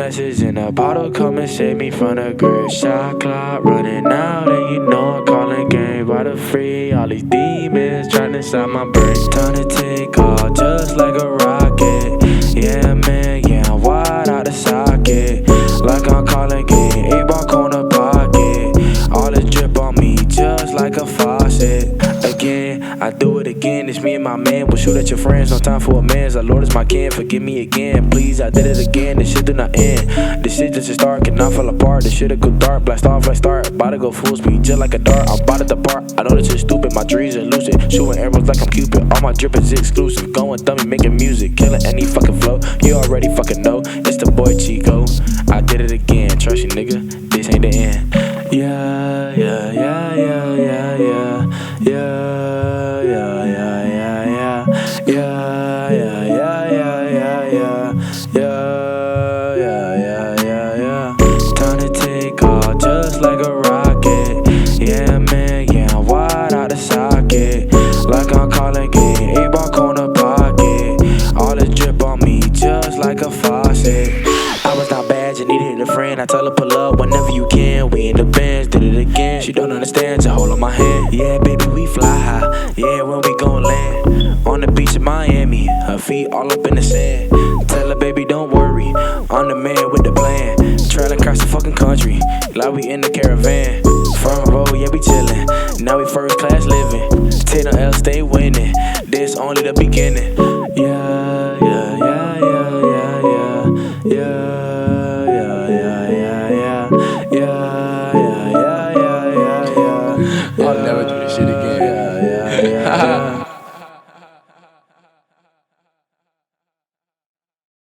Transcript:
glasses and a bottle, come and save me from the grid. Shot clock running out, and you know I'm calling game. By the free, all these demons trying to stop my brain. Time to take off just like a rocket. Yeah, man, yeah, I'm wide out the socket. Like I'm calling game, 8-ball corner pocket. All this drip on me just like a faucet. Again, I do it again, it's me and my man. We'll shoot at your friends, no time for amends. Our Lord is my kin, forgive me again. Please, I did it again, this shit do not end. This shit just a start, cannot fall apart. This shit'll go dark, blast off like start. About to go full speed, just like a dart. I'm about to depart, I know this is stupid, my dreams are lucid. Shooting arrows like I'm Cupid, all my drip is exclusive. Going dummy, making music, killing any fucking flow. You already fucking know, it's the boy Chico. I did it again, trust you nigga, this ain't the end. Yeah, yeah, yeah, yeah, yeah, yeah. Yeah, yeah, yeah, yeah, yeah. Yeah, yeah, yeah, yeah, yeah, yeah. Yeah, yeah, yeah, yeah, yeah. Time to take off just like a rocket. Yeah, man, yeah, I'm wide out the socket. Like I'm calling game, 8-ball corner pocket. All this drip on me just like a faucet. I was not bad, you needed a friend. I tell her pull up whenever you can. We in the Benz, did it again. She don't understand, just hold on my hand. Yeah, baby, we fly high. Yeah, when we gon' land on the beach in Miami, her feet all up in the sand. Tell her, baby, don't worry, I'm the man with the plan. Trailing across the fucking country, like we in the caravan. Front row, yeah, we chillin'. Now we first class living. 10 or else stay winning. This only the beginning. Yeah, yeah, yeah, yeah, yeah, yeah, yeah.